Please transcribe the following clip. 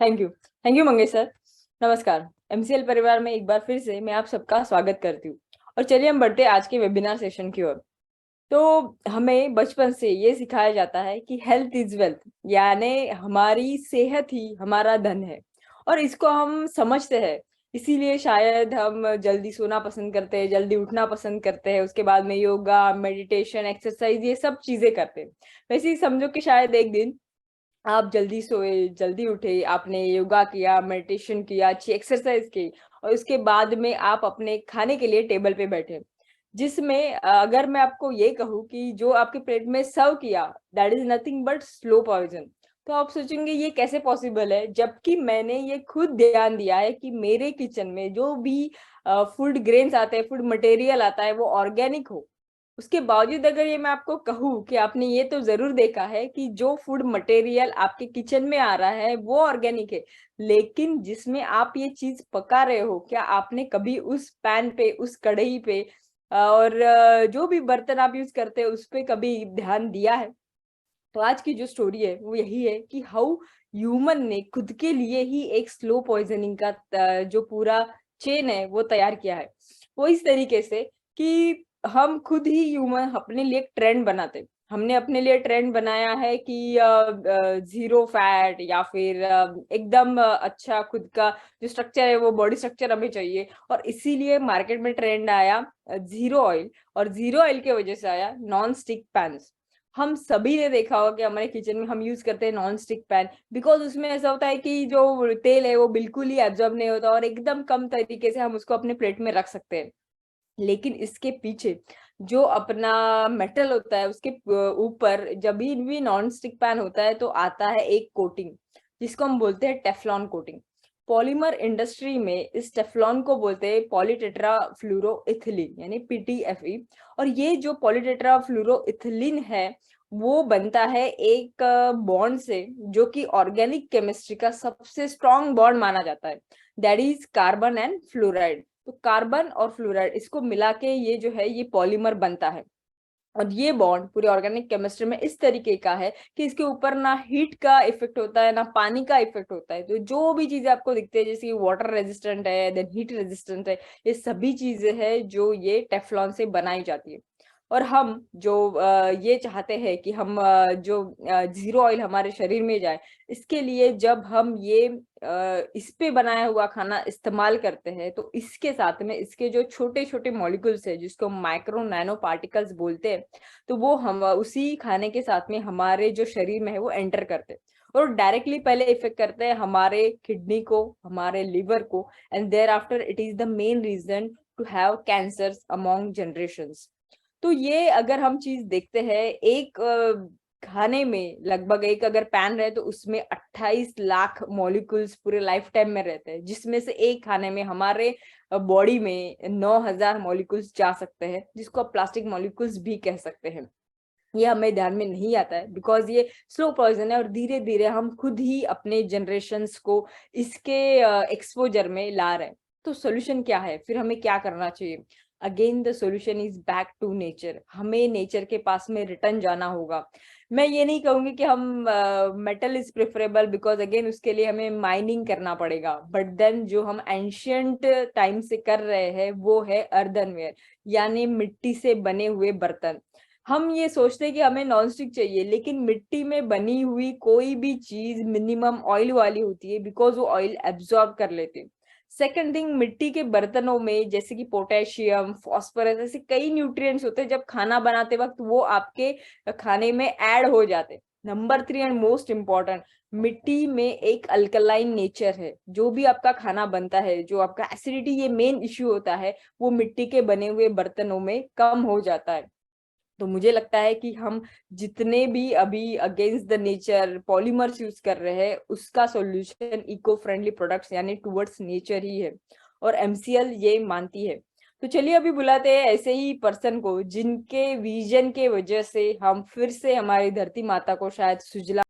Thank you Mangesh sir. नमस्कार। MCL परिवार में एक बार फिर से मैं आप सबका स्वागत करती हूँ। और चलिए हम बढ़ते हैं आज के वेबिनार सेशन की ओर। तो हमें बचपन से ये सिखाया जाता है कि हेल्थ इज वेल्थ, यानी हमारी सेहत ही हमारा धन है। और इसको हम समझते हैं, इसीलिए शायद हम जल्दी सोना पसंद करते हैं, जल्दी उठना पसंद करते हैं, उसके बाद में योगा, मेडिटेशन, एक्सरसाइज, ये सब चीजें करते हैं। वैसे ही समझो कि शायद एक दिन आप जल्दी सोए, जल्दी उठे, आपने योगा किया, मेडिटेशन किया, अच्छी एक्सरसाइज की, और उसके बाद में आप अपने खाने के लिए टेबल पे बैठे, जिसमें अगर मैं आपको ये कहूँ कि जो आपके प्लेट में सर्व किया, that is nothing but slow poison. तो आप सोचेंगे ये कैसे पॉसिबल है, जबकि मैंने ये खुद ध्यान दिया है कि मेरे किचन में जो भी फूड ग्रेन्स आते हैं, फूड मटेरियल आता है, वो ऑर्गेनिक हो। उसके बावजूद अगर ये मैं आपको कहूँ कि आपने ये तो जरूर देखा है कि जो फूड मटेरियल आपके किचन में आ रहा है वो ऑर्गेनिक है, लेकिन जिसमें आप ये चीज पका रहे हो, क्या आपने कभी उस पैन पे, उस कढ़ाई पे और जो भी बर्तन आप यूज करते हैं उस पे कभी ध्यान दिया है? तो आज की जो स्टोरी है वो यही है कि हाउ ह्यूमन ने खुद के लिए ही एक स्लो पॉइजनिंग का जो पूरा चेन है वो तैयार किया है। वो इस तरीके से कि हम खुद ही ह्यूमन अपने लिए एक ट्रेंड बनाते हैं। हमने अपने लिए ट्रेंड बनाया है कि जीरो फैट, या फिर एकदम अच्छा खुद का जो स्ट्रक्चर है वो बॉडी स्ट्रक्चर हमें चाहिए, और इसीलिए मार्केट में ट्रेंड आया जीरो ऑयल। और जीरो ऑयल की वजह से आया नॉन स्टिक पैन। हम सभी ने देखा होगा कि हमारे किचन में हम यूज करते हैं नॉन स्टिक पैन, बिकॉज उसमें ऐसा होता है कि जो तेल है वो बिल्कुल ही एब्जॉर्ब नहीं होता, और एकदम कम तरीके से हम उसको अपने प्लेट में रख सकते हैं। लेकिन इसके पीछे जो अपना मेटल होता है, उसके ऊपर जब भी नॉन स्टिक पैन होता है तो आता है एक कोटिंग, जिसको हम बोलते हैं टेफ्लॉन कोटिंग। पॉलीमर इंडस्ट्री में इस टेफ्लॉन को बोलते हैं पॉलीटेट्रा फ्लूरोइथिलीन, यानी पीटीएफई। और ये जो पॉलीटेट्रा फ्लूरोइथिलीन है वो बनता है एक बॉन्ड से, जो कि ऑर्गेनिक केमिस्ट्री का सबसे स्ट्रॉन्ग बॉन्ड माना जाता है, that is carbon and fluoride. तो कार्बन और फ्लोराइड इसको मिला के ये जो है ये पॉलीमर बनता है। और ये बॉन्ड पूरी ऑर्गेनिक केमिस्ट्री में इस तरीके का है कि इसके ऊपर ना हीट का इफेक्ट होता है, ना पानी का इफेक्ट होता है। तो जो भी चीजें आपको दिखती है, जैसे वाटर रेजिस्टेंट है, देन हीट रेजिस्टेंट है, ये सभी चीजें हैं जो ये टेफ्लॉन से बनाई जाती है। और हम जो ये चाहते हैं कि हम जो जीरो ऑयल हमारे शरीर में जाए, इसके लिए जब हम ये इस पे बनाया हुआ खाना इस्तेमाल करते हैं, तो इसके साथ में इसके जो छोटे छोटे मॉलिक्यूल्स है, जिसको माइक्रो नैनो पार्टिकल्स बोलते हैं, तो वो हम उसी खाने के साथ में हमारे जो शरीर में है वो एंटर करते हैं, और डायरेक्टली पहले इफेक्ट करते हैं हमारे किडनी को, हमारे लिवर को, and thereafter it is the main reason to have cancers among generations. तो ये अगर हम चीज देखते हैं, एक खाने में लगभग एक अगर पैन रहे तो उसमें 28 लाख मॉलिक्यूल्स पूरे लाइफ टाइम में रहते हैं, जिसमें से एक खाने में हमारे बॉडी में 9,000 मॉलिक्यूल्स जा सकते हैं, जिसको आप प्लास्टिक मॉलिक्यूल्स भी कह सकते हैं। ये हमें ध्यान में नहीं आता है, बिकॉज ये स्लो पॉइजन है, और धीरे धीरे हम खुद ही अपने जनरेशन्स को इसके एक्सपोजर में ला रहे हैं। तो सोल्यूशन क्या है, फिर हमें क्या करना चाहिए? Again the solution is back to nature. हमें नेचर के पास में रिटर्न जाना होगा। मैं ये नहीं कहूंगी कि हम metal is preferable, because again उसके लिए हमें माइनिंग करना पड़ेगा, बट देन जो हम एंशियंट टाइम से कर रहे हैं वो है अर्थनवेयर, यानी मिट्टी से बने हुए बर्तन। हम ये सोचते हैं कि हमें नॉनस्टिक चाहिए, लेकिन मिट्टी में बनी हुई कोई भी चीज मिनिमम ऑयल वाली होती है, बिकॉज वो ऑयल एब्जॉर्ब कर लेते हैं। सेकंड थिंग, मिट्टी के बर्तनों में जैसे कि पोटेशियम, फास्फोरस, ऐसे कई न्यूट्रिएंट्स होते हैं, जब खाना बनाते वक्त वो आपके खाने में ऐड हो जाते हैं। नंबर 3 एंड मोस्ट इम्पॉर्टेंट, मिट्टी में एक अल्कलाइन नेचर है। जो भी आपका खाना बनता है, जो आपका एसिडिटी, ये मेन इश्यू होता है, वो मिट्टी के बने हुए बर्तनों में कम हो जाता है। तो मुझे लगता है कि हम जितने भी अभी against the nature polymers use कर रहे हैं, उसका सॉल्यूशन इको फ्रेंडली प्रोडक्ट्स यानी टुवर्ड्स नेचर ही है, और एमसीएल ये मानती है। तो चलिए अभी बुलाते हैं ऐसे ही पर्सन को, जिनके विजन के वजह से हम फिर से हमारी धरती माता को शायद सुजला